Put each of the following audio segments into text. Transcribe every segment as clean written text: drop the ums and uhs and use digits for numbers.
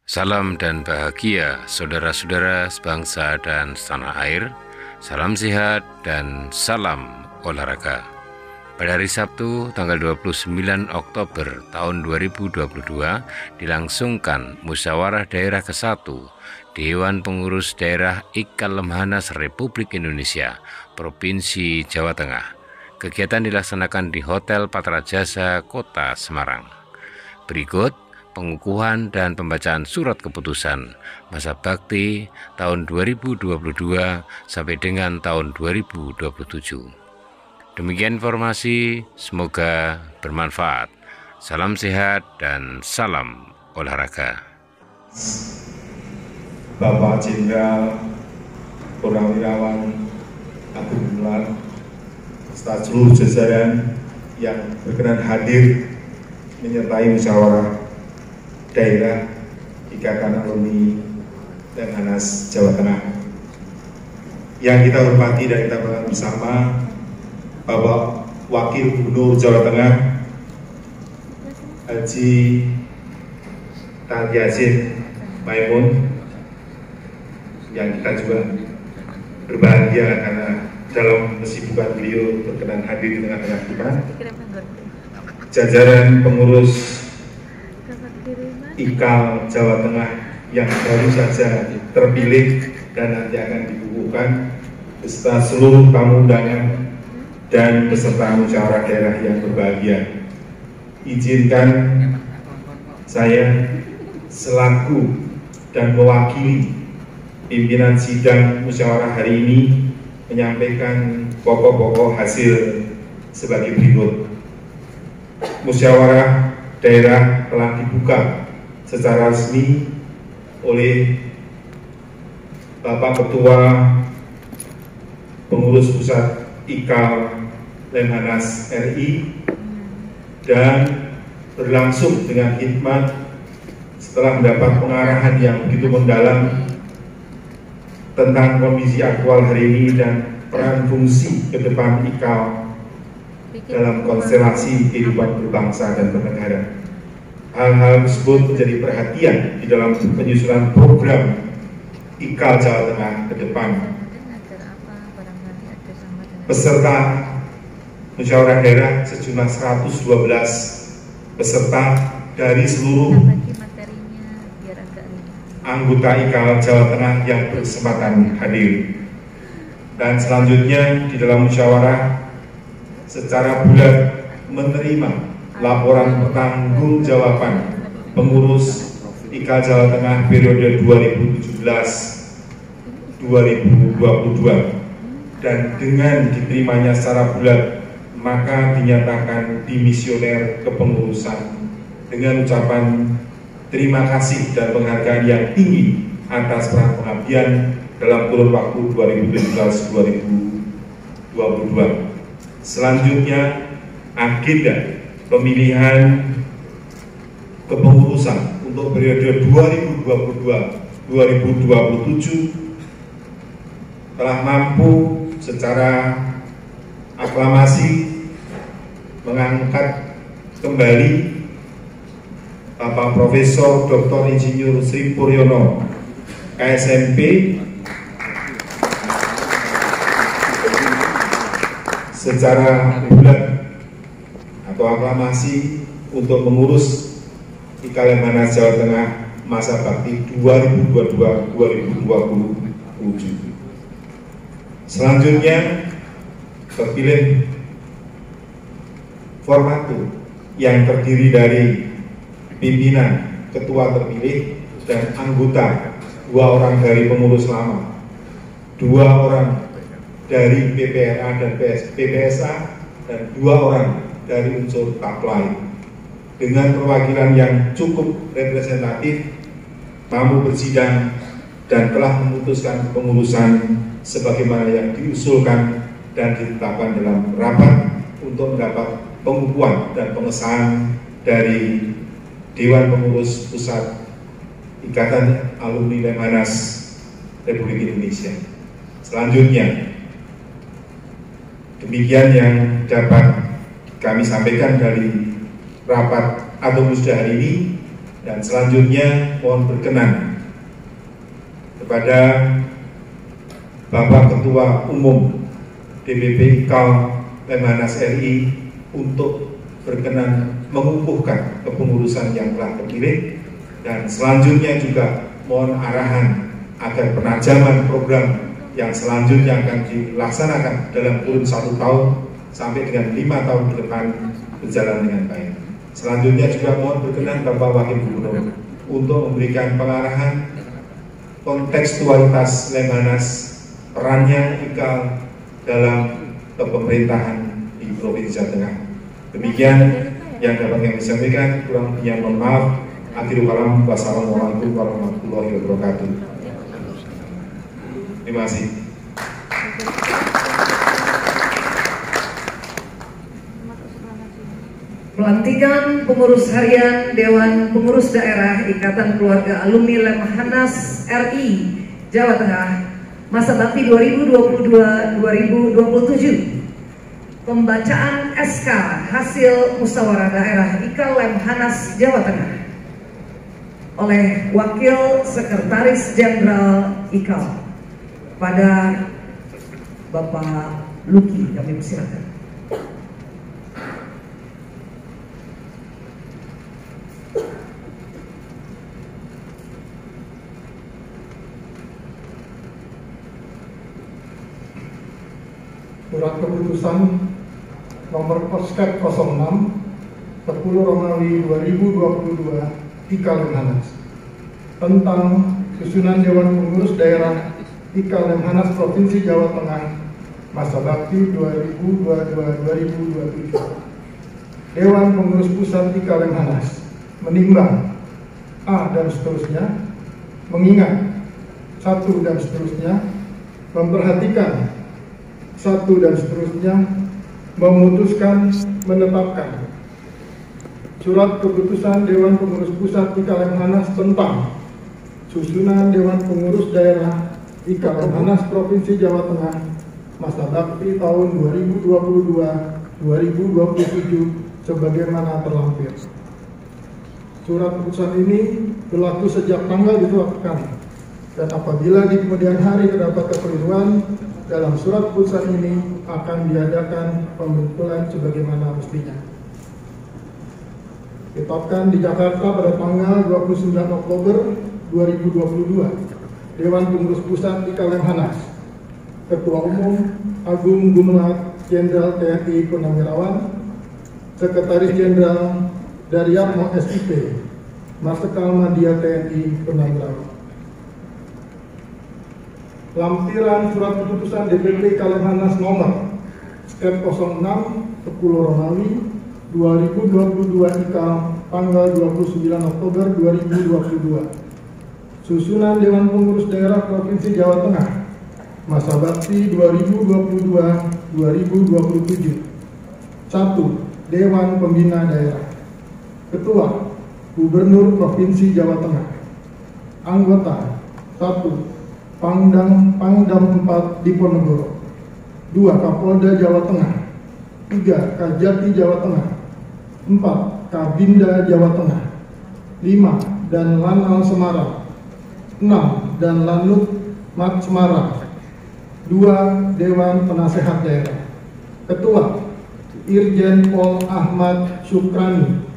Salam dan bahagia saudara-saudara sebangsa dan setanah air. Salam sehat dan salam olahraga. Pada hari Sabtu tanggal 29 Oktober tahun 2022 dilangsungkan Musyawarah Daerah ke-1 Dewan Pengurus Daerah IKAL Lemhanas Republik Indonesia Provinsi Jawa Tengah. Kegiatan dilaksanakan di Hotel Patra Jasa, Kota Semarang. Berikut pengukuhan dan pembacaan surat keputusan masa bakti tahun 2022 sampai dengan tahun 2027. Demikian informasi, semoga bermanfaat. Salam sehat dan salam olahraga. Bapak Jenderal Purnawirawan Agung Gumelar, serta seluruh jajaran yang berkenan hadir menyertai musyawarah daerah Ikatan Alumni Lemhanas Jawa Tengah. Yang kita hormati dan kita banggakan bersama Bapak Wakil Gubernur Jawa Tengah Haji Tan Yassin Maimun, yang kita juga berbahagia karena dalam kesibukan beliau berkenan hadir di tengah-tengah kita. Jajaran pengurus IKAL Jawa Tengah yang baru saja terpilih dan nanti akan dikukuhkan, beserta seluruh tamu undangan dan peserta musyawarah daerah yang berbahagia. Izinkan saya selaku dan mewakili pimpinan sidang musyawarah hari ini menyampaikan pokok-pokok hasil sebagai berikut. Musyawarah daerah telah dibuka secara resmi oleh Bapak Ketua Pengurus Pusat IKAL Lemhanas RI dan berlangsung dengan hikmat setelah mendapat pengarahan yang begitu mendalam tentang kondisi aktual hari ini dan peran fungsi ke depan IKAL dalam konstelasi kehidupan berbangsa dan bernegara. Hal-hal tersebut menjadi perhatian di dalam penyusunan program IKAL Jawa Tengah ke depan. Peserta musyawarah daerah sejumlah 112 peserta dari seluruh anggota IKAL Jawa Tengah yang berkesempatan hadir. Dan selanjutnya di dalam musyawarah secara bulat menerima laporan pertanggungjawaban pengurus IKAL Jawa Tengah periode 2017-2022 dan dengan diterimanya secara bulat maka dinyatakan dimisioner kepengurusan dengan ucapan terima kasih dan penghargaan yang tinggi atas peran pengabdian dalam kurun waktu 2017-2022. Selanjutnya agenda pemilihan kepengurusan untuk periode 2022-2027 telah mampu secara aklamasi mengangkat kembali Bapak Profesor Dr. Insinyur Sri Puryono KSMP secara bulat atau aklamasi untuk mengurus IKAL Lemhanas Jawa Tengah masa bakti 2022-2027. Selanjutnya terpilih formatur yang terdiri dari pimpinan, ketua terpilih, dan anggota, 2 orang dari pengurus lama, 2 orang dari PPRA dan PPSA, dan 2 orang dari unsur taplai, dengan perwakilan yang cukup representatif, mampu bersidang, dan telah memutuskan pengurusan sebagaimana yang diusulkan dan ditetapkan dalam rapat untuk mendapat pengukuhan dan pengesahan dari Dewan Pengurus Pusat Ikatan Alumni Lemhanas Republik Indonesia. Selanjutnya, demikian yang dapat kami sampaikan dari rapat atau musda hari ini. Dan selanjutnya mohon berkenan kepada Bapak Ketua Umum DPP IKAL Lemhanas RI untuk berkenan mengukuhkan kepengurusan yang telah terpilih, dan selanjutnya juga mohon arahan agar penajaman program yang selanjutnya akan dilaksanakan dalam kurun 1 tahun sampai dengan 5 tahun ke depan berjalan dengan baik. Selanjutnya juga mohon berkenan Bapak Wakil Gubernur untuk memberikan pengarahan kontekstualitas Lemhanas, perannya IKAL dalam kepemerintahan di Provinsi Jawa Tengah. Demikian yang dapat kami sampaikan, kurang lebihnya mohon maaf. Akhirul kalam, wassalamualaikum warahmatullahi wabarakatuh. Terima kasih. Pelantikan pengurus harian Dewan Pengurus Daerah Ikatan Keluarga Alumni Lemhanas RI Jawa Tengah masa bakti 2022-2027. Pembacaan SK hasil musyawarah daerah IKAL Lemhanas Jawa Tengah oleh Wakil Sekretaris Jenderal IKAL pada Bapak Luki. Kami persilakan. Surat keputusan nomor Poskep 06 10 Romawi 2022 IKAL Lemhanas tentang susunan Dewan Pengurus Daerah IKAL Lemhanas Provinsi Jawa Tengah masa bakti 2022-2027. Dewan Pengurus Pusat IKAL Lemhanas menimbang A dan seterusnya, mengingat 1 dan seterusnya, memperhatikan 1 dan seterusnya, memutuskan menetapkan surat keputusan Dewan Pengurus Pusat IKAL Lemhanas tentang susunan Dewan Pengurus Daerah IKAL Lemhanas Provinsi Jawa Tengah masa bakti tahun 2022-2027 sebagaimana terlampir. Surat keputusan ini berlaku sejak tanggal ditetapkan, dan apabila di kemudian hari terdapat kekeliruan dalam surat keputusan ini akan diadakan pembentulan sebagaimana mestinya. Ditetapkan di Jakarta pada tanggal 29 Oktober 2022, Dewan Pengurus Pusat IKAL Lemhanas, Ketua Umum Agung Gumelar Jenderal TNI Purnawirawan, Sekretaris Jenderal Daryatmo SIP, Marsikal Madya TNI Purnawirawan. Lampiran surat keputusan DPP IKAL Lemhanas nomor Skep 06 10 Romawi 2022 IKAL tanggal 29 Oktober 2022. Susunan Dewan Pengurus Daerah Provinsi Jawa Tengah masa bakti 2022-2027. 1. Dewan Pembina Daerah. Ketua Gubernur Provinsi Jawa Tengah. Anggota 1. Pangdam 4 Diponegoro. 2. Kapolda Jawa Tengah. 3. Kajati Jawa Tengah. 4. Kabinda Jawa Tengah. 5. Dan Lanal Semarang. 6. Dan Lanut Mat Semarang. 2. Dewan Penasehat Daerah. Ketua Irjen Pol Ahmad Syukrani.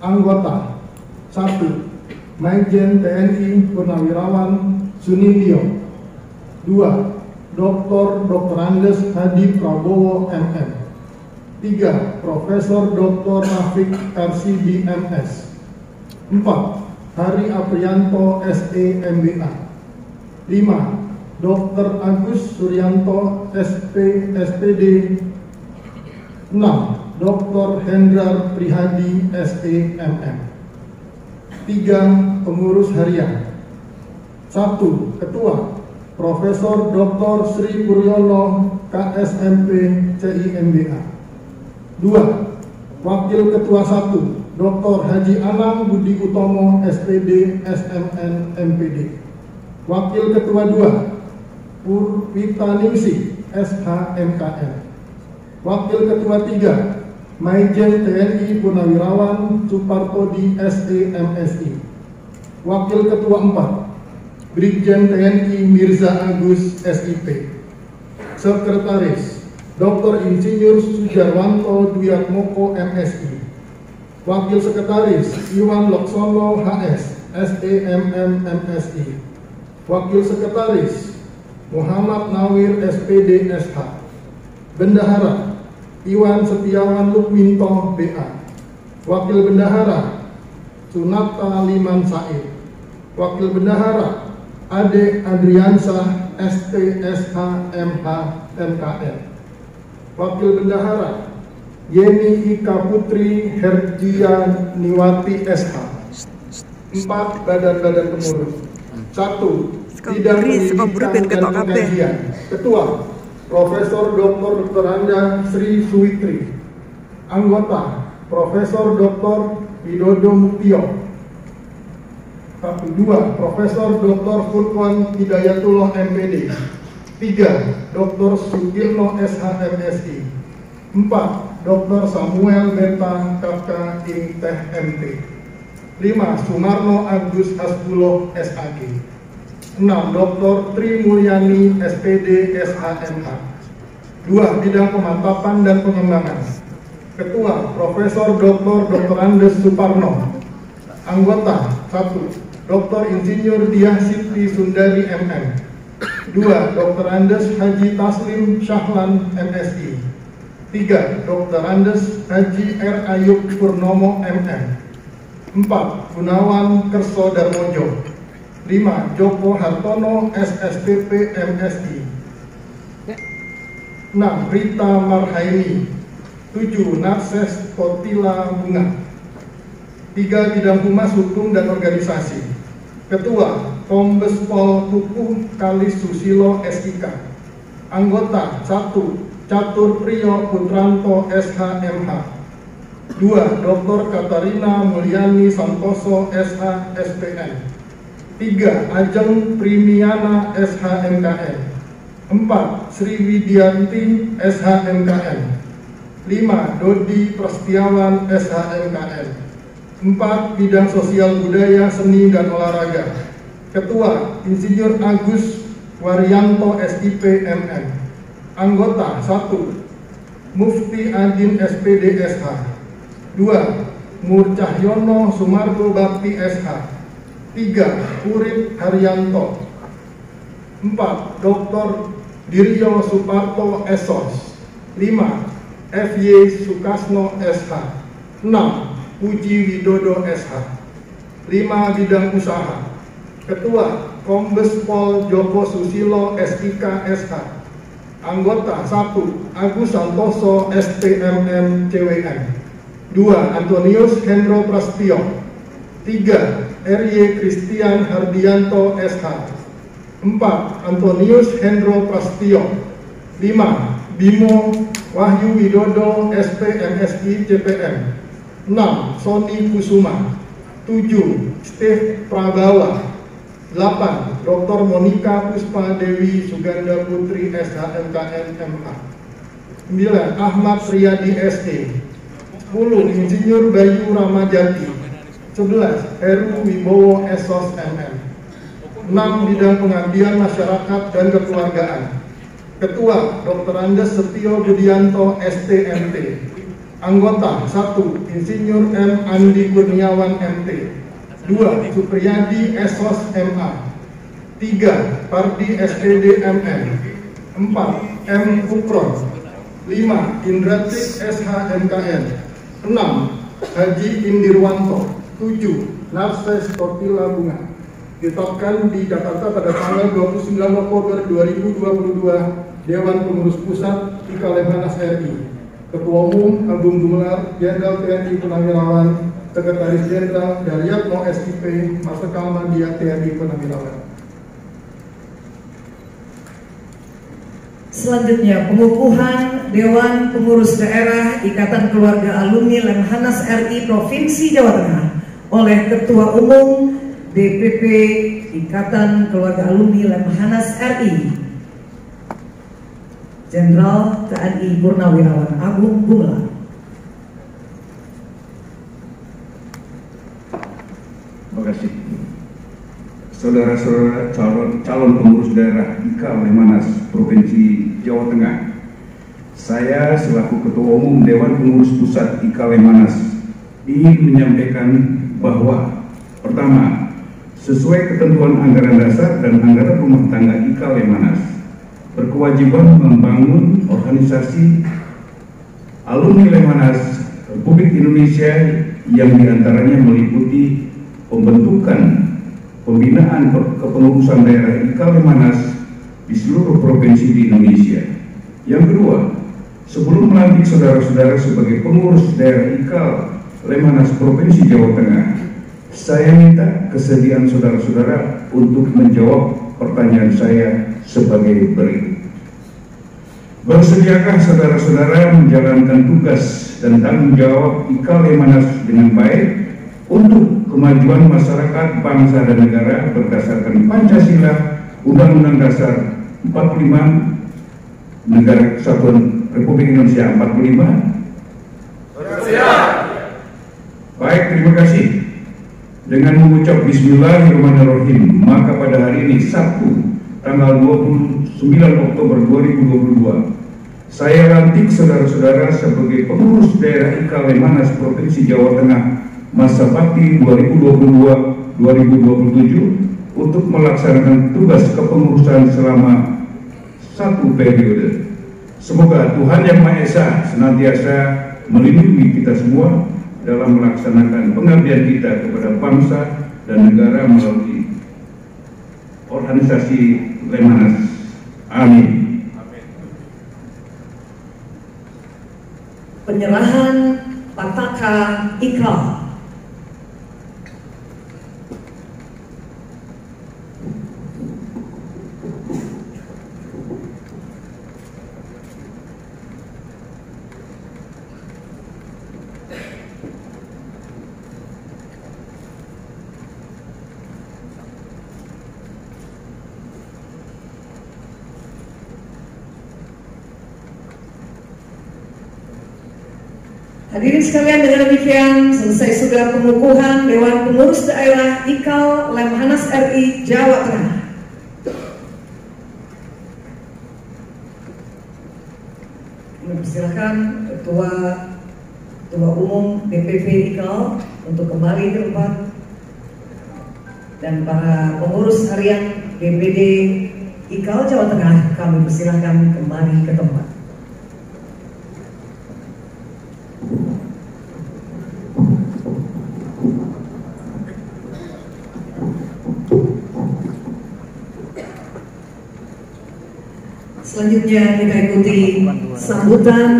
Anggota 1. Majen TNI Purnawirawan Sunindyo. 2. Dr. Andes Hadi Prabowo MM. 3. Profesor Dr. Rafiq Karsidi MS. 4. Hari Aprianto SE MBA. 5. Dr. Agus Suryanto SP SPD. 6. Dr. Hendrar Prihadi SE MM. 3. Pengurus harian. 1. Ketua Profesor Dr. Sri Puryono KSMP CIMBA. 2. Wakil Ketua 1 Dr. Haji Anang Budi Utomo SPD SMN MPD. Wakil Ketua 2 Purwita Ningsih SH MKN. Wakil Ketua 3 Maijen TNI Purnawirawan Supartodi SEMSI. Wakil Ketua 4, Brigjen TNI Mirza Agus SIP. Sekretaris, Dr. Insinyur Sujarwanto Dwiatmoko MSI. Wakil Sekretaris, Iwan Loksono HS SEMM MSI. Wakil Sekretaris, Muhammad Nawir SPD SH. Bendahara, Iwan Setiawan Lukminto BA. Wakil Bendahara, Sunata Liman Said. Wakil Bendahara, Ade Adriansah STSH MH MKN. Wakil Bendahara, Yeni Ika Putri Herdia Niwati SH. 4 badan-badan pengurus. 1. Bidang Pendidikan dan Pengkajian. Ketua, Profesor Dr. Dr. Anda Sri Suwitri. Anggota, Profesor Dr. Widodo Muktio. 2. Profesor Dr. Furqan Hidayatullah MPD. 3. Dr. Sugirno SHMSI. 4. Dr. Samuel Beta Kakak Inteh MT. 5. Sumarno Agus Hasbuloh SAG. 6. Dr. Tri Mulyani SPD SHMH. 2. Bidang Pemantapan dan Pengembangan. Ketua, Profesor Dr. Andes Suparno. Anggota, 1. Dr. Insinyur Diah Siti Sundari MM. 2. Dr. Andes Haji Taslim Syahlan MSI. 3. Dr. Andes Haji R. Ayub Purnomo MM. 4. Gunawan Kerso Darmojo. 5. Joko Hartono SSPP MSI. 6. Rita Marhaini. 7. Narses Kotila Bunga. 3. Bidang Humas Hukum dan Organisasi. Ketua, Kombes Pol Tukuh Kalis Susilo SIK. Anggota, 1. Catur Priyo Putranto SHMH. 2. Dr. Katarina Mulyani Santoso SH SPN. 3. Ajeng Primiana SHMKN. 4. Sri Widianti SHMKN. 5. Dodi Prastiawan SHMKN. 4. Bidang Sosial Budaya, Seni, dan Olahraga. Ketua, Insinyur Agus Waryanto SIP MM. Anggota, 1. Mufti Adin SPD SH. 2. Nur Cahyono Sumargo Bakti SH. 3. Urip Haryanto. 4. Dr. Diryo Suparto SOS. 5. FY Sukasno SH. 6. Puji Widodo SH. 5. Bidang Usaha. Ketua, Kombes Pol Joko Susilo SIK SH. Anggota, 1. Agus Santoso STMM CWN. 2. Antonius Hendro Prastio. 3. RY Christian Hardianto SH. 4. Antonius Hendro Prastio. 5. Bimo Wahyu Widodo SPMSI CPM. 6. Sony Kusuma. 7. Steve Prabawa. 8. Dr. Monika Puspa Dewi Suganda Putri SHMKN MA. 9. Ahmad Riyadi SE. 10. Insinyur Bayu Ramajati. 11. Heru Wibowo SOS MM. 6. Bidang Pengabdian Masyarakat dan Kekeluargaan. Ketua, Dr. Andes Setio Budianto STMT. Anggota, 1. Insinyur M. Andi Kurniawan MT. 2. Supriyadi SOS MA. 3. Pardi SPD MM. 4. M. Ukron. 5. Indratik SH MKN. 6. Haji Indirwanto. 7. Narses Kotila Bunga. Ditetapkan di Jakarta pada tanggal 29 Oktober 2022, Dewan Pengurus Pusat IKA Lemhanas RI. Ketua Umum Agung Gumelar Jenderal TNI Purnawirawan, Sekretaris Jenderal Daryatmo SIP, Marsikal Madia TNI Purnawirawan. Selanjutnya, pengukuhan Dewan Pengurus Daerah Ikatan Keluarga Alumni Lemhanas RI Provinsi Jawa Tengah oleh Ketua Umum DPP Ikatan Keluarga Alumni Lemhanas RI Jenderal TNI Purnawirawan Agung Gumelar. saudara-saudara calon pengurus daerah IKA Lemhanas Provinsi Jawa Tengah, saya selaku Ketua Umum Dewan Pengurus Pusat IKA Lemhanas ingin menyampaikan bahwa pertama, sesuai ketentuan anggaran dasar dan anggaran rumah tangga IKA Lemhanas, berkewajiban membangun organisasi alumni Lemhanas Republik Indonesia yang diantaranya meliputi pembentukan pembinaan kepengurusan daerah IKA Lemhanas di seluruh provinsi di Indonesia. Yang kedua, sebelum melantik saudara-saudara sebagai pengurus daerah IKA Lemhanas Provinsi Jawa Tengah, saya minta kesediaan saudara-saudara untuk menjawab pertanyaan saya sebagai berikut. Bersediakah saudara-saudara menjalankan tugas dan tanggung jawab IKA Lemhanas dengan baik untuk kemajuan masyarakat, bangsa, dan negara berdasarkan Pancasila, Undang-Undang Dasar 45, Negara Kesatuan Republik Indonesia 45? Siap. Baik, terima kasih. Dengan mengucap Bismillahirrahmanirrahim, maka pada hari ini Sabtu tanggal 29 Oktober 2022, saya lantik saudara-saudara sebagai pengurus daerah IKA Lemhanas Provinsi Jawa Tengah masa bakti 2022-2027 untuk melaksanakan tugas kepengurusan selama 1 periode. Semoga Tuhan Yang Maha Esa senantiasa melindungi kita semua dalam melaksanakan pengabdian kita kepada bangsa dan negara melalui organisasi Lemhanas. Amin. Penyerahan Pataka IKA. Hadirin sekalian, dengan demikian selesai sudah pengukuhan Dewan Pengurus Daerah IKA Lemhanas RI Jawa Tengah. Persilakan Ketua Umum DPP IKA untuk kembali ke tempat, dan para pengurus harian DPD IKA Jawa Tengah kami persilakan kembali ke tempat. Selanjutnya kita ikuti sambutan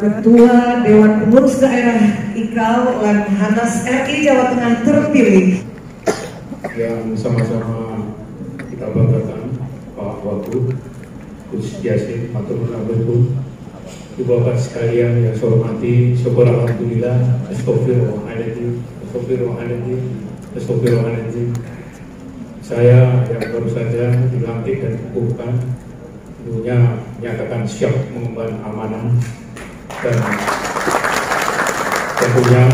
Ketua Dewan Pengurus Daerah IKA Lemhanas RI Jawa Tengah terpilih. Yang sama-sama kita banggakan, Pak Wagub, Gus Yasin, Matur Nuwun, Bapak sekalian yang saya hormati, syukur alhamdulillah, astagfirullahaladzim. Saya yang baru saja dilantik dan dikukuhkan tentunya menyatakan siap mengemban amanah, dan tentunya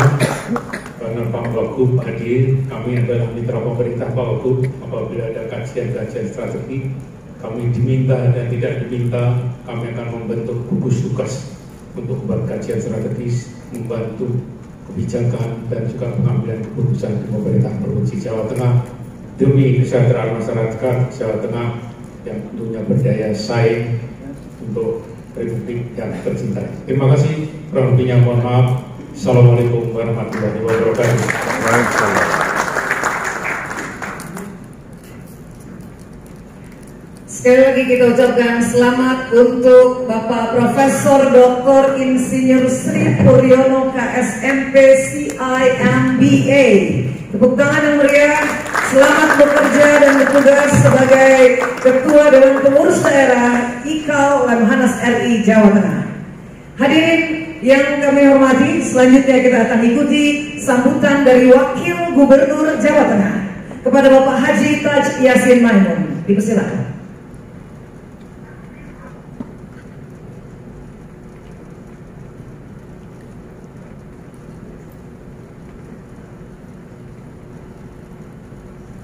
karena Pak Wagub hadir, kami adalah mitra pemerintah Pak Wagub. Apabila ada kajian-kajian strategi, kami diminta dan tidak diminta, kami akan membentuk gugus tugas untuk membuat kajian strategis, membantu kebijakan dan juga pengambilan keputusan di pemerintah Provinsi Jawa Tengah demi kesejahteraan masyarakat Jawa Tengah yang tentunya berdaya saing untuk Republik yang tercinta. Terima kasih. Kurang lebihnya mohon maaf. Assalamualaikum warahmatullahi wabarakatuh. Sekali lagi kita ucapkan selamat untuk Bapak Profesor Dr. Insinyur Sri Puryono KSMP CIMBA. Tepuk tangan yang meriah. Selamat bekerja dan bertugas sebagai Ketua Dewan Pengurus Daerah IKA Lemhanas RI Jawa Tengah. Hadirin yang kami hormati, selanjutnya kita akan ikuti sambutan dari Wakil Gubernur Jawa Tengah kepada Bapak Haji Taj Yassin Maimun. Dipersilakan.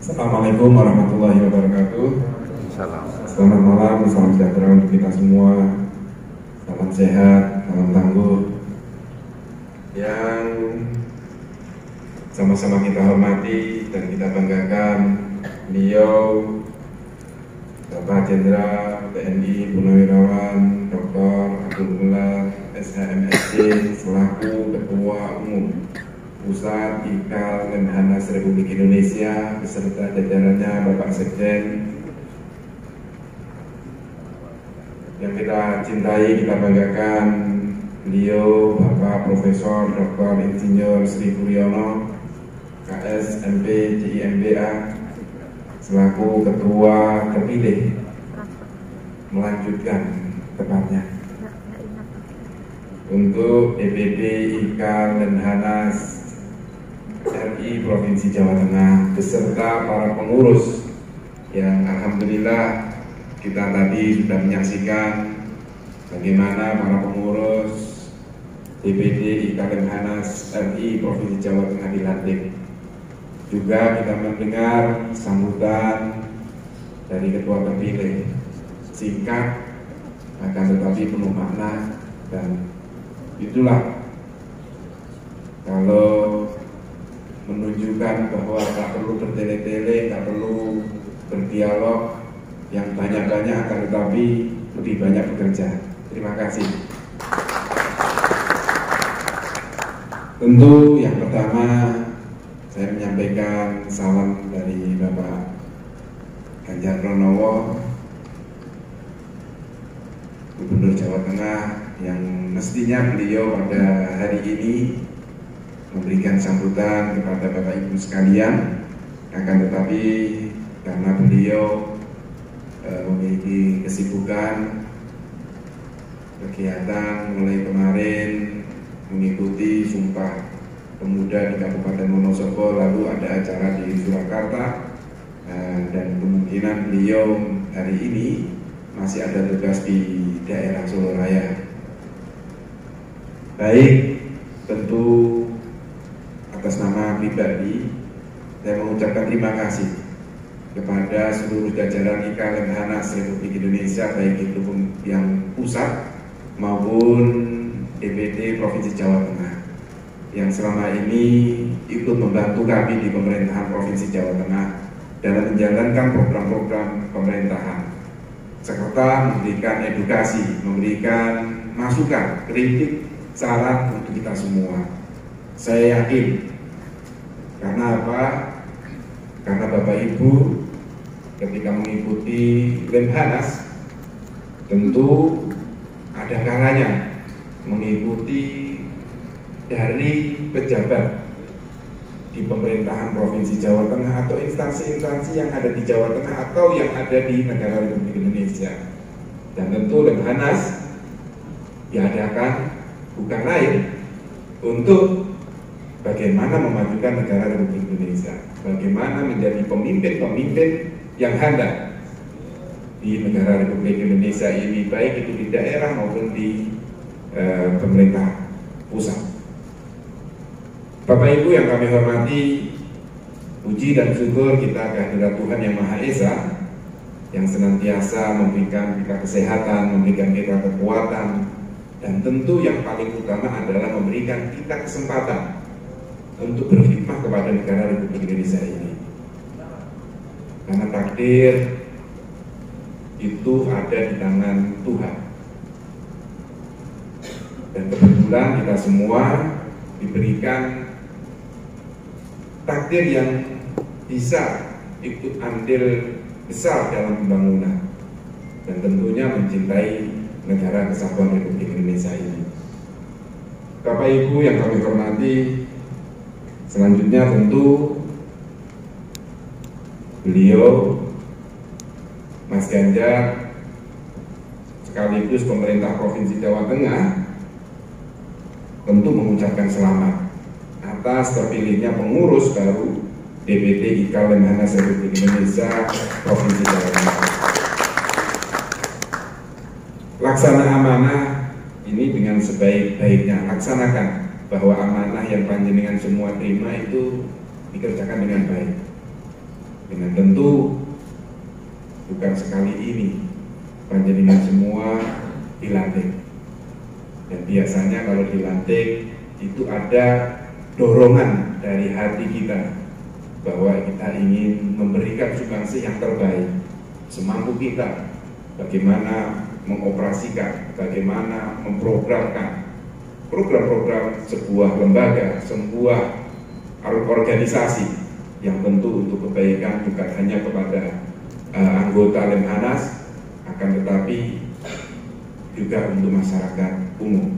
Assalamualaikum warahmatullahi wabarakatuh. Selamat malam, salam sejahtera untuk kita semua. Salam sehat, salam tangguh. Yang sama-sama kita hormati dan kita banggakan beliau Bapak Jenderal TNI Purnawirawan Dr. Abdul Mullah SHMSC selaku Ketua Umum Pusat IKAL Lemhanas Republik Indonesia beserta jajarannya Bapak Sekjen yang kita cintai, kita banggakan beliau Bapak Profesor Dr. Insinyur Sri Puryono KS MP CIMBA selaku Ketua terpilih melanjutkan tepatnya untuk DPD IKAL Lemhanas RI Provinsi Jawa Tengah beserta para pengurus yang alhamdulillah kita tadi sudah menyaksikan bagaimana para pengurus DPD IKAL Lemhanas RI Provinsi Jawa Tengah dilantik. Juga kita mendengar sambutan dari ketua terpilih, singkat akan tetapi penuh makna, dan itulah kalau menunjukkan bahwa tak perlu bertele-tele, tak perlu berdialog yang banyak-banyak, akan tetapi lebih banyak bekerja. Terima kasih. Tentu yang pertama saya menyampaikan salam dari Bapak Ganjar Pranowo, Gubernur Jawa Tengah, yang mestinya beliau pada hari ini memberikan sambutan kepada Bapak Ibu sekalian, akan tetapi karena beliau memiliki kesibukan kegiatan mulai kemarin mengikuti Sumpah Pemuda di Kabupaten Wonosobo, lalu ada acara di Surakarta, dan kemungkinan beliau hari ini masih ada tugas di daerah Solo Raya. Baik, tentu atas nama pribadi saya mengucapkan terima kasih kepada seluruh jajaran IKAL Lemhanas Republik Indonesia, baik itu yang pusat maupun DPD Provinsi Jawa Tengah yang selama ini ikut membantu kami di pemerintahan Provinsi Jawa Tengah dalam menjalankan program-program pemerintahan serta memberikan edukasi, memberikan masukan, kritik, saran untuk kita semua. Saya yakin, karena apa? Karena Bapak Ibu ketika mengikuti Lemhanas tentu ada kalanya mengikuti dari pejabat di pemerintahan Provinsi Jawa Tengah atau instansi-instansi yang ada di Jawa Tengah atau yang ada di negara Republik Indonesia. Dan tentu Lemhanas diadakan bukan lain untuk bagaimana memajukan negara Republik Indonesia, bagaimana menjadi pemimpin-pemimpin yang handal di negara Republik Indonesia ini, baik itu di daerah maupun di pemerintah pusat. Bapak Ibu yang kami hormati, puji dan syukur kita kehadirat Tuhan Yang Maha Esa yang senantiasa memberikan kita kesehatan, memberikan kita kekuatan, dan tentu yang paling utama adalah memberikan kita kesempatan untuk berkhidmat kepada negara Republik Indonesia ini. Karena takdir itu ada di tangan Tuhan. Dan kebetulan kita semua diberikan takdir yang bisa ikut andil besar dalam pembangunan dan tentunya mencintai negara kesatuan Republik Indonesia ini. Bapak Ibu yang kami hormati, selanjutnya tentu beliau Mas Ganjar sekaligus pemerintah Provinsi Jawa Tengah tentu mengucapkan selamat atas terpilihnya pengurus baru DPD IKAL Lemhanas Republik Indonesia Provinsi Jawa Tengah. Laksana amanah ini dengan sebaik-baiknya, laksanakan bahwa amanah yang panjenengan semua terima itu dikerjakan dengan baik. Dengan tentu bukan sekali ini panjenengan semua dilantik. Dan biasanya kalau dilantik itu ada dorongan dari hati kita bahwa kita ingin memberikan sumbangsih yang terbaik semampu kita, bagaimana mengoperasikan, bagaimana memprogramkan program-program sebuah lembaga, sebuah organisasi yang tentu untuk kebaikan bukan hanya kepada anggota Lemhanas, akan tetapi juga untuk masyarakat umum.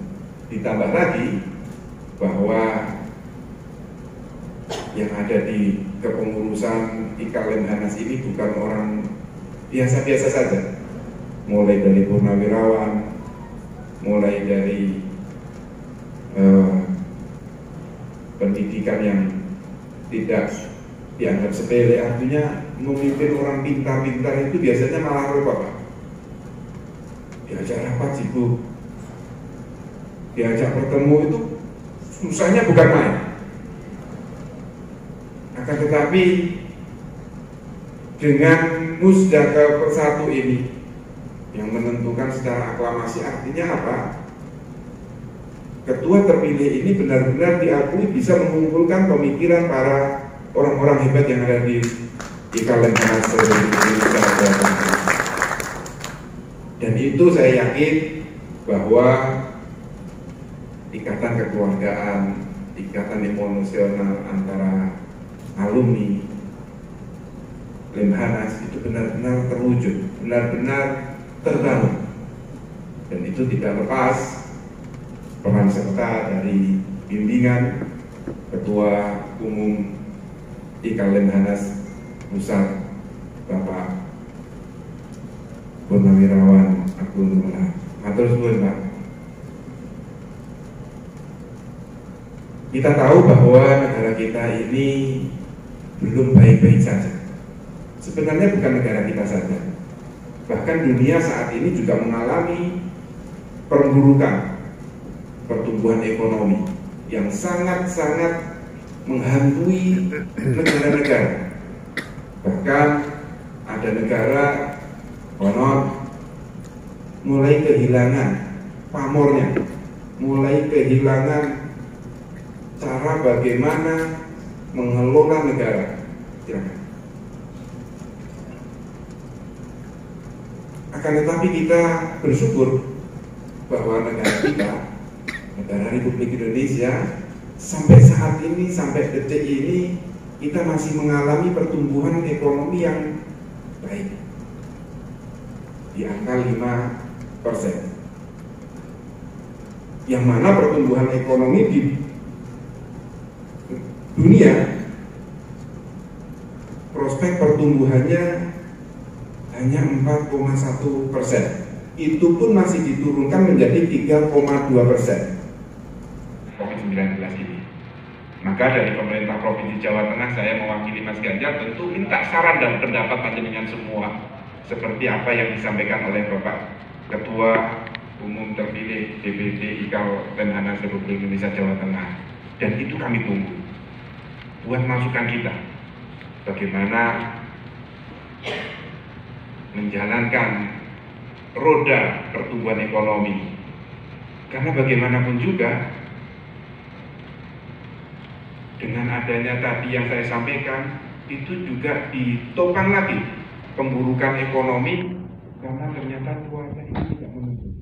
Ditambah lagi bahwa yang ada di kepengurusan IKA Lemhanas ini bukan orang biasa-biasa saja, mulai dari purnawirawan, mulai dari pendidikan yang tidak dianggap sepele. Artinya memimpin orang pintar-pintar itu biasanya malah repot, Pak. Diajak rapat sibuk, diajak bertemu itu susahnya bukan main. Akan tetapi dengan musda ke-1 ini yang menentukan secara aklamasi, artinya apa? Ketua terpilih ini benar-benar diakui bisa mengumpulkan pemikiran para orang-orang hebat yang ada di IKA Lemhanas Indonesia. Dan itu saya yakin bahwa ikatan kekeluargaan, ikatan emosional antara alumni Lemhanas itu benar-benar terwujud, benar-benar terbangun. Dan itu tidak lepas peran serta dari bimbingan Ketua Umum IKA Lemhanas Pusat, Bapak Purnawirawan Agung Nurullah. Matur suwun, Pak. Kita tahu bahwa negara kita ini belum baik-baik saja. Sebenarnya bukan negara kita saja, bahkan dunia saat ini juga mengalami perburukan pertumbuhan ekonomi yang sangat-sangat menghantui negara-negara. Bahkan ada negara konon mulai kehilangan pamornya, mulai kehilangan cara bagaimana mengelola negara. Silakan. Akan tetapi kita bersyukur bahwa negara kita, negara Republik Indonesia, sampai saat ini, sampai detik ini, kita masih mengalami pertumbuhan ekonomi yang baik di angka 5%. Yang mana pertumbuhan ekonomi di dunia, prospek pertumbuhannya hanya 4,1%. Itu pun masih diturunkan menjadi 3,2%. COVID-19 ini. Maka dari pemerintah Provinsi Jawa Tengah, saya mewakili Mas Ganjar tentu minta saran dan pendapat panjenengan semua seperti apa yang disampaikan oleh Bapak Ketua Umum terpilih DPD IKA Lemhanas Republik Indonesia Jawa Tengah. Dan itu kami tunggu buat masukan kita bagaimana menjalankan roda pertumbuhan ekonomi. Karena bagaimanapun juga dengan adanya tadi yang saya sampaikan, itu juga ditopang lagi pemburukan ekonomi karena ternyata cuaca ini tidak mendukung.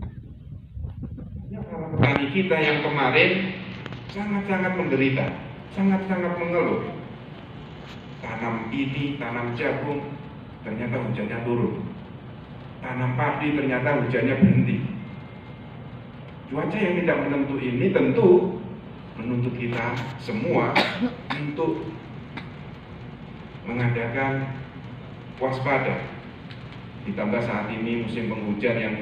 Para petani kita yang kemarin sangat-sangat menderita, sangat-sangat mengeluh. Tanam ini, tanam jagung, ternyata hujannya turun. Tanam padi, ternyata hujannya berhenti. Cuaca yang tidak menentu ini tentu menuntut kita semua untuk mengadakan waspada. Ditambah saat ini musim penghujan yang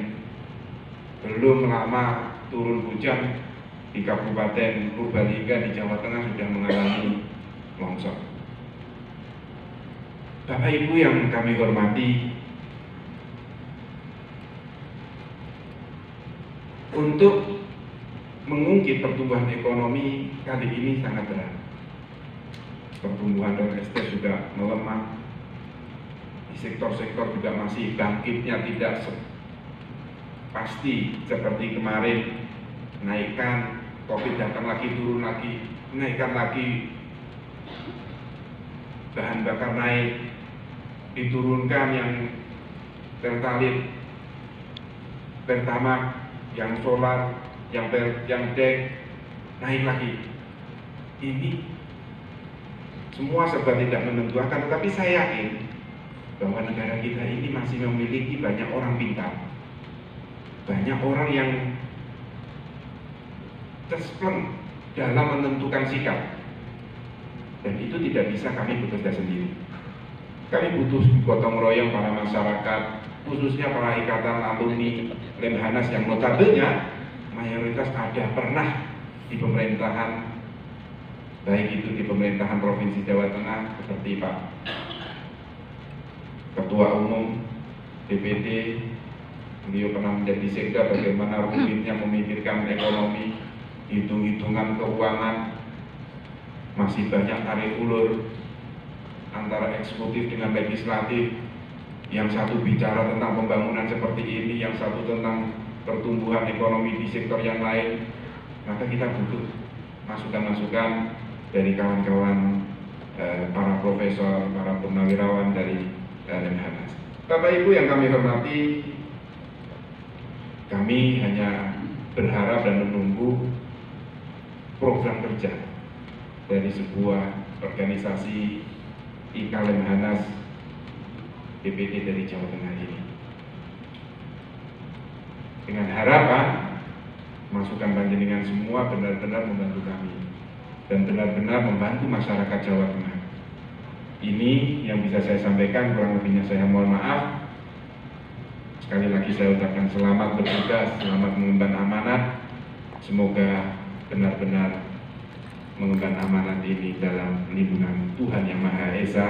belum lama turun hujan di Kabupaten Purbalingga di Jawa Tengah sudah mengalami longsor. Bapak Ibu yang kami hormati, untuk mengungkit pertumbuhan ekonomi kali ini sangat berat. Pertumbuhan real estate juga melemah, sektor-sektor juga masih bangkitnya tidak pasti seperti kemarin, naikkan, Covid datang lagi, turun lagi, naikkan lagi, bahan bakar naik, diturunkan yang Pertalite, Pertamax, yang solar, yang DEC, naik lagi. Ini semua serba tidak menentu, tetapi saya yakin bahwa negara kita ini masih memiliki banyak orang pintar, banyak orang yang terspleng dalam menentukan sikap, dan itu tidak bisa kami bekerja sendiri. Kami butuh gotong royong para masyarakat, khususnya para ikatan alumni Lemhanas yang notabene mayoritas ada pernah di pemerintahan, baik itu di pemerintahan Provinsi Jawa Tengah seperti Pak Ketua Umum DPD, beliau pernah menjadi sekda, bagaimana rumitnya memikirkan ekonomi, hitung-hitungan keuangan, masih banyak tarik ulur antara eksekutif dengan legislatif, yang satu bicara tentang pembangunan seperti ini, yang satu tentang pertumbuhan ekonomi di sektor yang lain. Maka kita butuh masukan-masukan dari kawan-kawan para profesor, para purnawirawan dari Lemhanas. Bapak Ibu yang kami hormati, kami hanya berharap dan menunggu program kerja dari sebuah organisasi IKA Lemhanas DPD dari Jawa Tengah ini, dengan harapan masukan panjenengan semua benar-benar membantu kami dan benar-benar membantu masyarakat Jawa Tengah. Ini yang bisa saya sampaikan, kurang lebihnya saya mohon maaf. Sekali lagi saya ucapkan selamat bertugas, selamat mengemban amanat. Semoga benar-benar mengemban amanat ini dalam lindungan Tuhan Yang Maha Esa,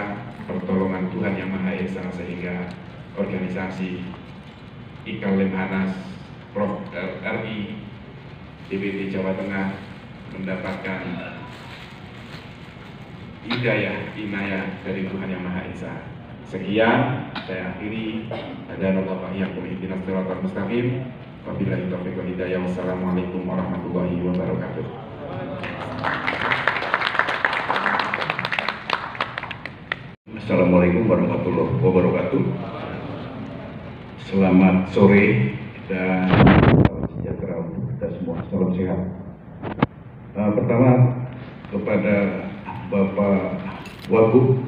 pertolongan Tuhan Yang Maha Esa, sehingga organisasi IKA Lemhanas Prof RI DPD Jawa Tengah mendapatkan hidayah, inayah dari Tuhan Yang Maha Esa. Sekian, saya akhiri. Wabillahi taufiq wal hidayah. Wassalamualaikum warahmatullahi wabarakatuh. Assalamualaikum warahmatullahi wabarakatuh. Selamat sore dan salam sejahtera untuk kita semua. Salam sehat. Pertama kepada Bapak Wagub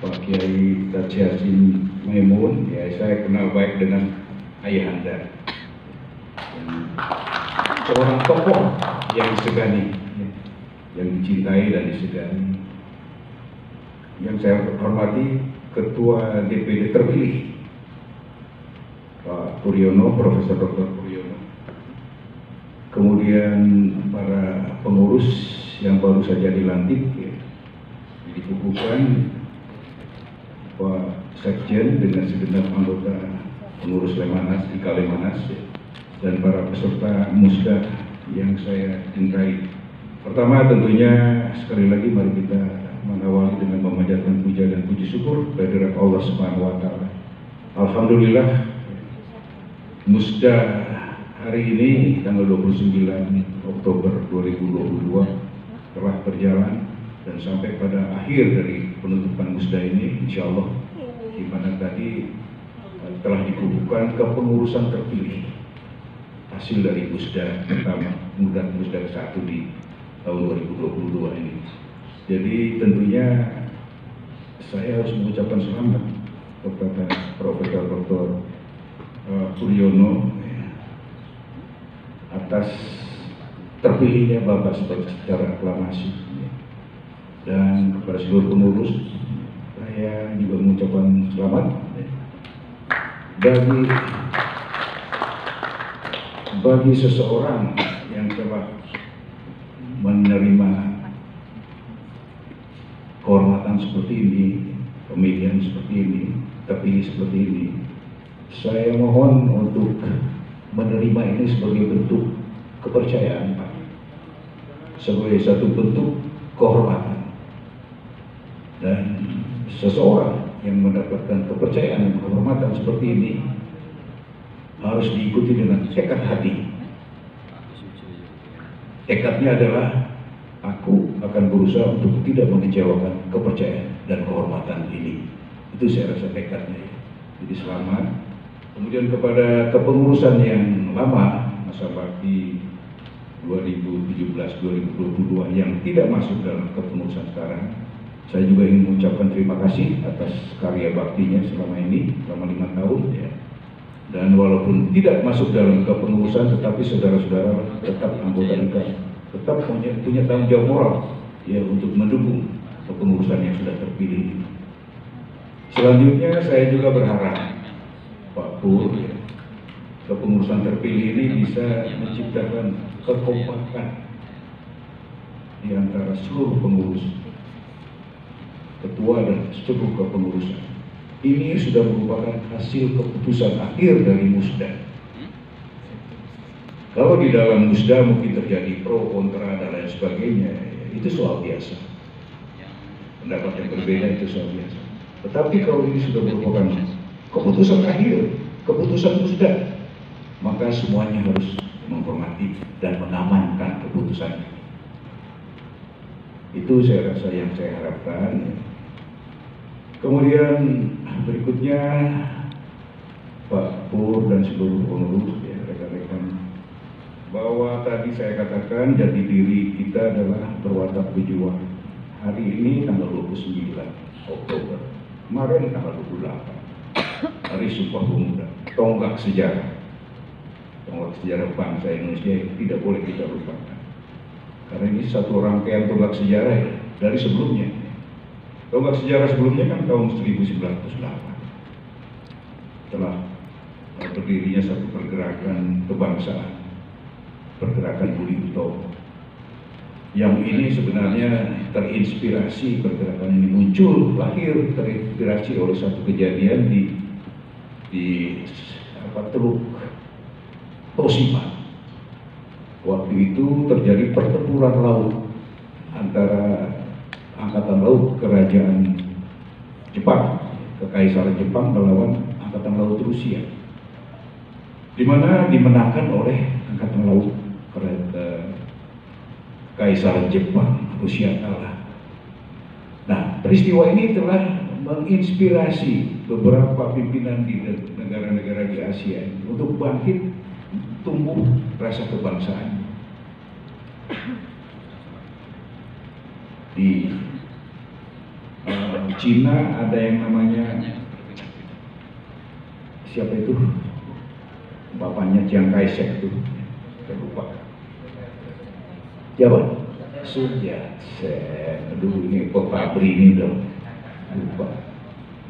Pak Kiai Taji Hasim Maimun, ya saya kenal baik dengan ayahanda, seorang tokoh yang disegani, yang dicintai dan disegani. Yang saya hormati Ketua DPD terpilih Pak Puryono, Profesor Dr. Puryono, kemudian para pengurus yang baru saja dilantik, ya, dikukuhkan Pak Sekjen dengan segenap anggota pengurus Lemhanas, IKA Lemhanas, ya, dan para peserta musda yang saya cintai. Pertama tentunya sekali lagi mari kita mengawali dengan memanjatkan puja dan puji syukur kehadirat Allah Subhanahu wa taala. Alhamdulillah, musda hari ini tanggal 29 Oktober 2022 telah berjalan dan sampai pada akhir dari penutupan musda ini, insya Allah, di mana tadi telah dikukuhkan kepengurusan terpilih hasil dari musda pertama, kemudian musda ke-1 di tahun 2022 ini. Jadi tentunya saya harus mengucapkan selamat kepada Profesor Dr. Puryono atas terpilihnya Bapak secara aklamasi, dan kepada seluruh pengurus saya juga mengucapkan selamat bagi seseorang yang telah menerima kehormatan seperti ini, pemilihan seperti ini, terpilih seperti ini. Saya mohon untuk menerima ini sebagai bentuk kepercayaan, Pak, sebagai satu bentuk kehormatan, dan seseorang yang mendapatkan kepercayaan dan kehormatan seperti ini harus diikuti dengan tekad hati. Tekadnya adalah aku akan berusaha untuk tidak mengecewakan kepercayaan dan kehormatan ini. Itu saya rasa tekadnya. Jadi selamat. Kemudian kepada kepengurusan yang lama masa bakti 2017-2022 yang tidak masuk dalam kepengurusan sekarang, saya juga ingin mengucapkan terima kasih atas karya baktinya selama ini, selama 5 tahun ya. Dan walaupun tidak masuk dalam kepengurusan, tetapi saudara-saudara tetap anggota IKA, tetap punya tanggung jawab moral ya untuk mendukung kepengurusan yang sudah terpilih. Selanjutnya saya juga berharap Pak Pur ya, kepengurusan terpilih ini bisa menciptakan kekompakan di antara seluruh pengurus, ketua dan seluruh kepengurusan. Ini sudah merupakan hasil keputusan akhir dari Musda. Kalau di dalam Musda mungkin terjadi pro, kontra, dan lain sebagainya, itu soal biasa. Pendapat yang berbeda itu soal biasa. Tetapi kalau ini sudah merupakan keputusan akhir, keputusan Musda, maka semuanya harus menghormati dan mengamankan keputusan. Itu saya rasa yang saya harapkan. Kemudian berikutnya Pak Pur dan seluruh pengurus ya, rekan-rekan, bahwa tadi saya katakan jati diri kita adalah berwatak berjuang. Hari ini tanggal 29 Oktober, kemarin tanggal 28 Hari Sumpah Pemuda, tonggak sejarah. Tonggak sejarah bangsa Indonesia tidak boleh kita lupakan. Karena ini satu rangkaian tonggak sejarah ya, dari sebelumnya. Tonggak sejarah sebelumnya kan tahun 1908. Setelah berdirinya satu pergerakan kebangsaan, pergerakan Budi Utomo. Yang ini sebenarnya terinspirasi, pergerakan ini muncul, lahir terinspirasi oleh satu kejadian di Teluk Toshiba. Waktu itu terjadi pertempuran laut antara Angkatan Laut Kerajaan Jepang, Kekaisaran Jepang melawan Angkatan Laut Rusia, di mana dimenangkan oleh Angkatan Laut Kekaisaran Jepang. Rusia kalah. Nah, peristiwa ini telah menginspirasi beberapa pimpinan di negara-negara di Asia untuk bangkit, tumbuh rasa kebangsaan. Di Cina ada yang namanya siapa itu, bapaknya Chiang Kai-shek itu, saya lupa. Siapa? Sun Yat-sen. Aduh, ini Pak Fabri ini dong, lupa.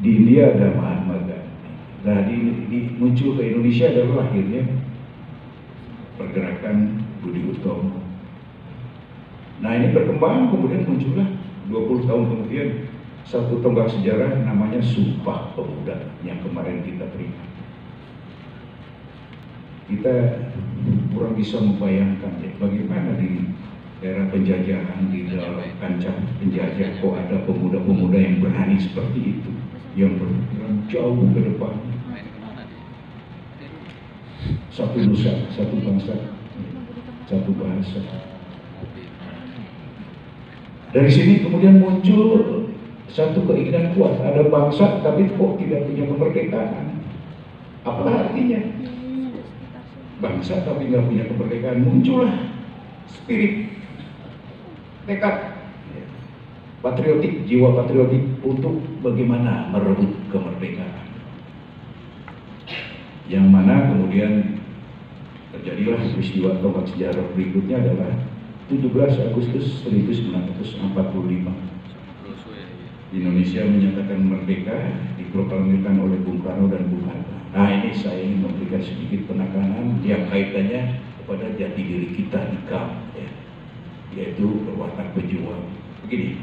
Di India ada Mahatma Gandhi. Nah, muncul ke Indonesia adalah akhirnya pergerakan Budi Utomo. Nah, ini berkembang, kemudian muncullah 20 tahun kemudian satu tonggak sejarah namanya Sumpah Pemuda yang kemarin kita terima. Kita kurang bisa membayangkan ya, bagaimana di era penjajahan, di dalam kancah penjajah kok ada pemuda-pemuda yang berani seperti itu, yang berpikiran jauh ke depan. Satu nusa, satu bangsa, satu bahasa. Dari sini kemudian muncul satu keinginan kuat, ada bangsa tapi kok tidak punya kemerdekaan. Apa artinya? Bangsa tapi nggak punya kemerdekaan. Muncullah spirit, tekad patriotik, jiwa patriotik untuk bagaimana merebut kemerdekaan. Yang mana kemudian terjadilah peristiwa tonggak sejarah berikutnya adalah 17 Agustus 1945. Indonesia menyatakan merdeka, diproklamirkan oleh Bung Karno dan Bung Hatta. Nah, ini saya ingin memberikan sedikit penekanan yang kaitannya kepada jati diri kita di KAM, ya, yaitu berwatak berjuang. Begini,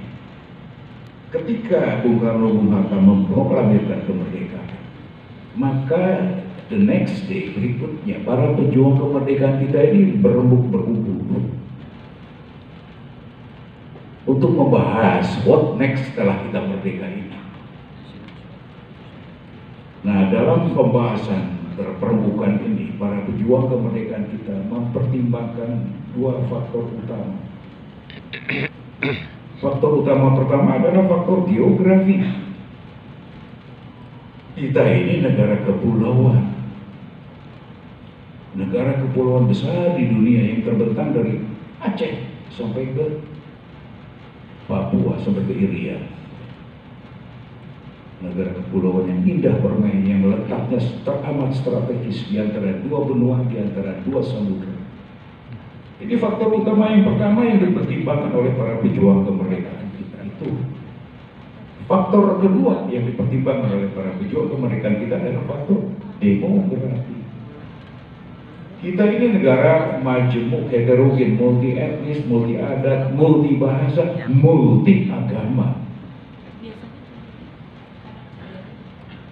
ketika Bung Karno Bung Hatta memproklamirkan kemerdekaan, maka the next day berikutnya para pejuang kemerdekaan kita ini berembuk berkumpul untuk membahas what next setelah kita merdeka ini. dalam pembahasan perembukan ini, para pejuang kemerdekaan kita mempertimbangkan dua faktor utama. Faktor utama pertama adalah faktor geografi. Kita ini negara kepulauan. Negara kepulauan besar di dunia yang terbentang dari Aceh sampai ke Papua, sampai ke Irian. Negara kepulauan yang indah bermain, yang letaknya teramat strategis di antara dua benua, di antara dua samudera. Ini faktor utama yang pertama yang dipertimbangkan oleh para pejuang kemerdekaan kita itu. Faktor kedua yang dipertimbangkan oleh para pejuang kemerdekaan kita adalah faktor demografi. Kita ini negara majemuk, heterogen, multi etnis, multi adat, multi bahasa, multi agama.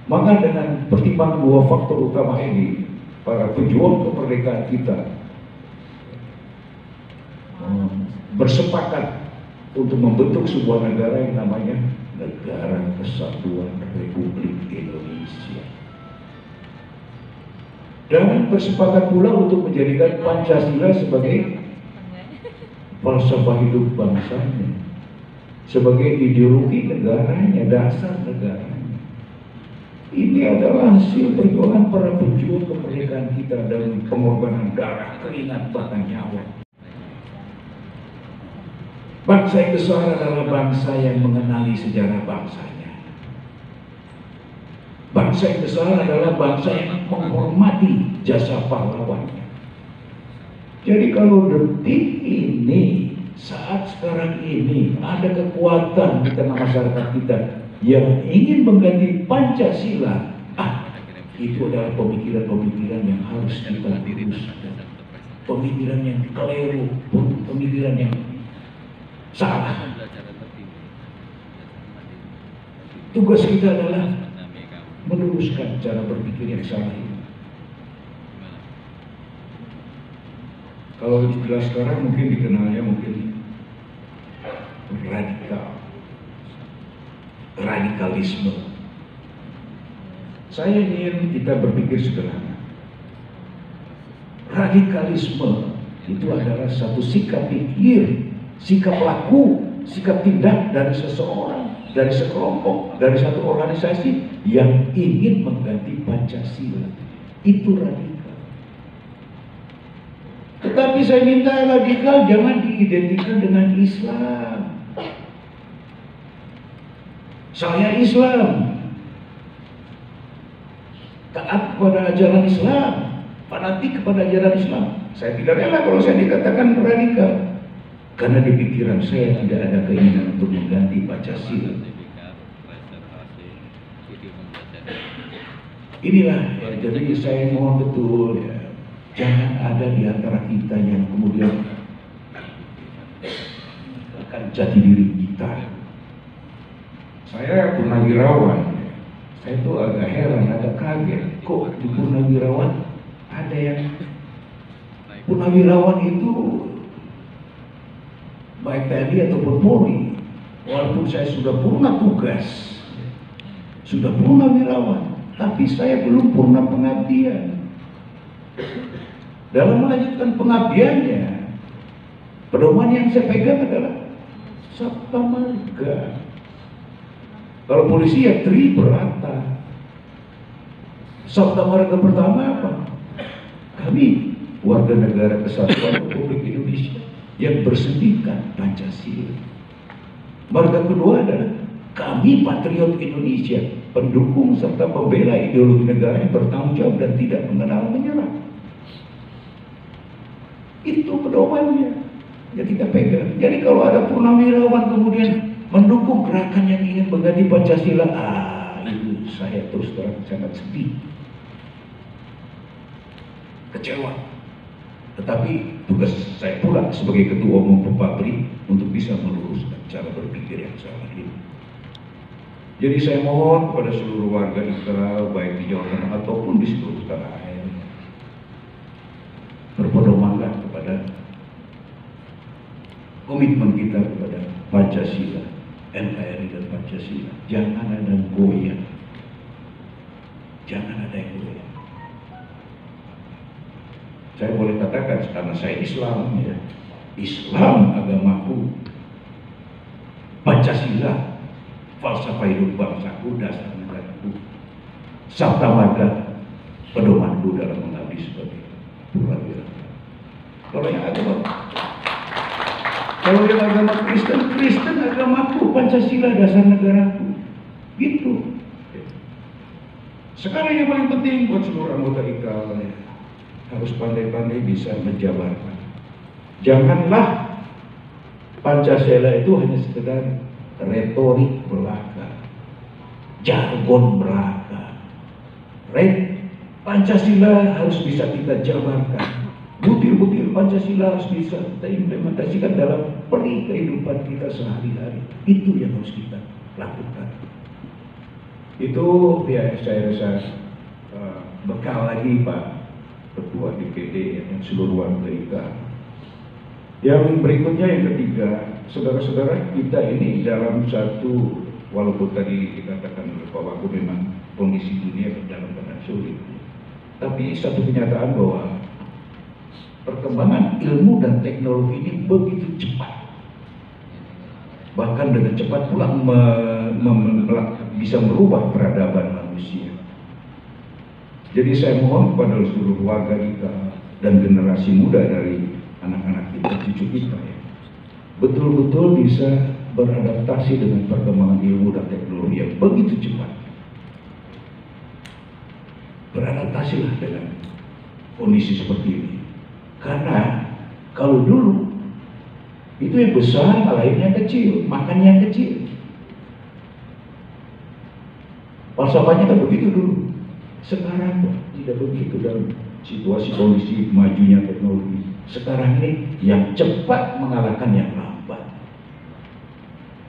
Maka dengan pertimbangan dua faktor utama ini, para pejuang kemerdekaan kita bersepakat untuk membentuk sebuah negara yang namanya Negara Kesatuan Republik Indonesia. Dan bersepakat pula untuk menjadikan Pancasila sebagai falsafah hidup bangsanya, sebagai ideologi negaranya, dasar negaranya. Ini adalah hasil perjuangan para pejuang kemerdekaan kita dan pengorbanan darah, keringat, bahkan nyawa. Bangsa yang besar adalah bangsa yang mengenali sejarah bangsanya. Bangsa yang besar adalah bangsa yang menghormati jasa pahlawannya. Jadi kalau detik ini, saat sekarang ini, ada kekuatan di tengah masyarakat kita yang ingin mengganti Pancasila, itu adalah pemikiran-pemikiran yang harus kita luruskan. Pemikiran yang keliru, pemikiran yang salah. Tugas kita adalah meluruskan cara berpikir yang salah ini. Kalau istilah sekarang mungkin dikenalnya radikalisme. Saya ingin kita berpikir sederhana. Radikalisme itu adalah satu sikap pikir, sikap laku, sikap tindak dari seseorang, dari sekelompok, dari satu organisasi yang ingin mengganti Pancasila. Itu radikal. Tetapi saya minta radikal jangan diidentikan dengan Islam. Saya Islam, taat kepada ajaran Islam, fanatik kepada ajaran Islam. Saya tidak rela kalau saya dikatakan radikal, karena di pikiran saya tidak ada keinginan untuk mengganti Pancasila. Inilah ya, jadi saya mohon betul ya, jangan ada di antara kita yang kemudian akan jati diri kita. Saya purnawirawan, saya tuh agak heran, agak kaget, kok di purnawirawan ada yang purnawirawan itu baik TNI ataupun Polri, walaupun saya sudah purna tugas, sudah purnawirawan, tapi saya belum purna pengabdian. Dalam melanjutkan pengabdiannya, pedoman yang saya pegang adalah sabta marga. Kalau polisi ya tribrata. Sabta marga pertama apa? Kami warga negara Kesatuan Republik Indonesia yang bersendikan Pancasila. Marga kedua adalah kami patriot Indonesia, pendukung serta pembela ideologi negara yang bertanggung jawab dan tidak mengenal menyerah. Itu pedomannya yang kita pegang. Jadi kalau ada purnawirawan kemudian mendukung gerakan yang ingin mengganti Pancasila, itu saya terus terang sangat sedih, kecewa. Tetapi tugas saya pula sebagai ketua umum Pepabri untuk bisa meluruskan cara berpikir yang salah ini. Jadi saya mohon kepada seluruh warga Ikral, baik di Jawa Tengah ataupun di seluruh tanah air, berpedomanlah kepada komitmen kita kepada Pancasila, NKRI dan Pancasila. Jangan ada goyah. Jangan ada yang boleh. Saya boleh katakan karena saya Islam, ya. Islam agamaku, Pancasila, falsafah hidup bangsaku, dasar negaraku, sabta marga, pedomanku dalam mengabdi sebagai perwira. Kalau yang agama Kristen, Kristen agamaku, Pancasila, dasar negaraku, gitu. Sekarang yang paling penting buat seluruh anggota IKAL, ya, harus pandai-pandai bisa menjabarkan. Janganlah Pancasila itu hanya sekedar retorik belaka, jargon belaka. Pancasila harus bisa kita jabarkan. Butir-butir Pancasila harus bisa kita implementasikan dalam peri kehidupan kita sehari-hari. Itu yang harus kita lakukan. Itu ya saya rasa bekal lagi Pak Ketua DPD yang seluruh warga IKAL. Yang berikutnya, yang ketiga, saudara-saudara, kita ini dalam satu, walaupun tadi dikatakan oleh Pak Wagub memang kondisi dunia dalam keadaan sulit, tapi satu kenyataan bahwa perkembangan ilmu dan teknologi ini begitu cepat, bahkan dengan cepat pula bisa merubah peradaban manusia. Jadi saya mohon kepada seluruh warga kita dan generasi muda dari anak-anak kita, cucu kita, ya, betul-betul bisa beradaptasi dengan perkembangan ilmu dan teknologi yang begitu cepat. Beradaptasilah dengan kondisi seperti ini. Karena kalau dulu itu yang besar, lahirnya kecil, makannya yang kecil. Falsafahnya kan begitu dulu. Sekarang tidak begitu dalam situasi kondisi majunya teknologi. Sekarang ini yang cepat mengalahkan yang lambat.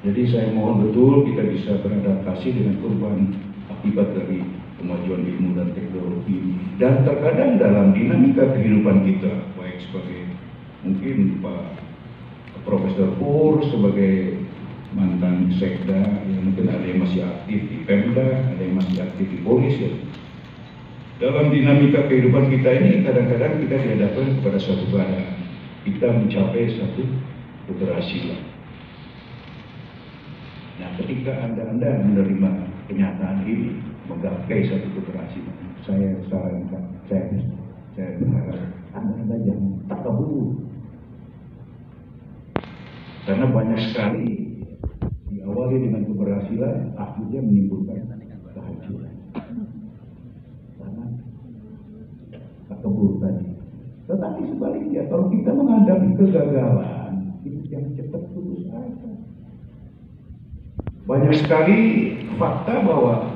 Jadi saya mohon betul kita bisa beradaptasi dengan perubahan akibat dari kemajuan ilmu dan teknologi ini. Dan terkadang dalam dinamika kehidupan kita, baik sebagai mungkin Pak Profesor Pur sebagai mantan sekda, yang mungkin ada yang masih aktif di Pemda, ada yang masih aktif di polisi. Ya. Dalam dinamika kehidupan kita ini kadang-kadang kita dihadapkan kepada suatu keadaan kita mencapai satu keberhasilan. Nah, ketika anda menerima kenyataan ini, menggapai satu keberhasilan, saya sarankan, saya berharap anda jangan takabur, karena banyak sekali diawali dengan keberhasilan akhirnya menimbulkan kehancuran. Keburu tadi. Tetapi sebaliknya, kalau kita menghadapi kegagalan, itu jangan cepat putus asa. Banyak sekali fakta bahwa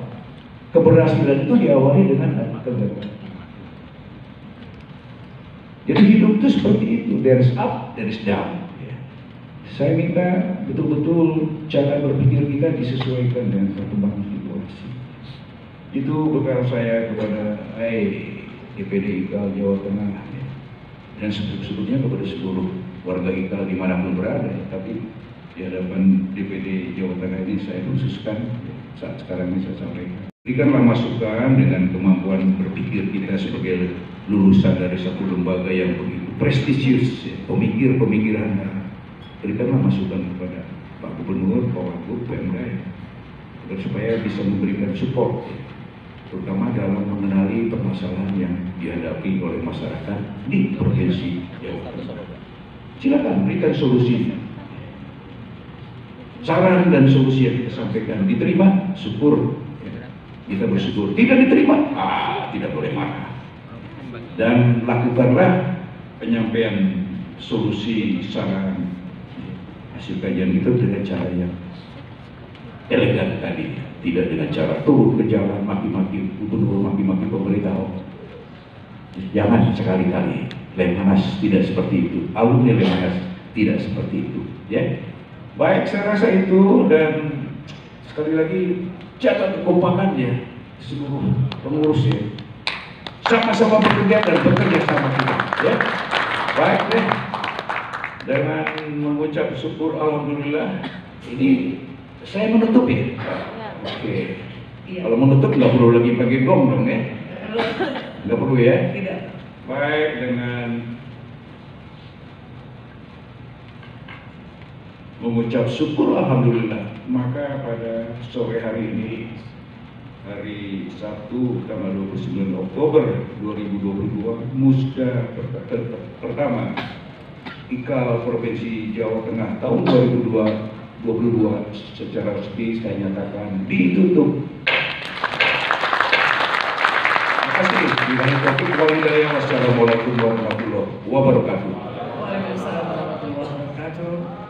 keberhasilan itu diawali dengan kegagalan. Jadi hidup itu seperti itu, there is up, there is down. Ya. Saya minta betul-betul cara berpikir kita disesuaikan dengan perkembangan situasi. Itu bekal saya kepada DPD IKAL Jawa Tengah, ya. Dan sebetulnya kepada seluruh warga IKAL dimanapun berada, ya. Tapi di hadapan DPD Jawa Tengah ini saya khususkan, ya, saat sekarang ini saya sampaikan. Berikanlah masukan dengan kemampuan berpikir kita sebagai lulusan dari satu lembaga yang begitu prestisius, ya, pemikir-pemikiran. Berikanlah masukan kepada Pak Gubernur, Pak Wagub, Pemda, ya, supaya bisa memberikan support, ya, terutama dalam mengenali permasalahan yang dihadapi oleh masyarakat di Provinsi Jawa Tengah. Silakan berikan solusinya. Saran dan solusi yang kita sampaikan diterima, syukur, ya, kita bersyukur. Tidak diterima, tidak boleh marah. Dan lakukanlah penyampaian solusi saran hasil kajian itu dengan cara yang elegan tadi, tidak dengan cara turun ke jalan maki-maki gubernur, maki-maki pemerintah. Jangan sekali-kali. Lemhanas tidak seperti itu, alumni Lemhanas tidak seperti itu, ya. Baik, saya rasa itu, dan sekali lagi jaga kekompakannya seluruh pengurus, ya. Sama-sama bekerja dan bekerja sama kita, ya. Baik deh. Dengan mengucap syukur alhamdulillah, ini saya menutup, ya. Oke. Iya. Kalau menutup nggak perlu lagi pakai gong dong ya? Nggak perlu ya? Tidak. Baik, dengan mengucap syukur alhamdulillah, maka pada sore hari ini, hari Sabtu tanggal 29 Oktober 2022, Musda pertama IKAL Provinsi Jawa Tengah tahun 2022 secara resmi saya nyatakan ditutup. Terima kasih. Billahi taufiq wal hidayah. Wassalamualaikum warahmatullahi wabarakatuh. Waalaikumsalam warahmatullahi wabarakatuh.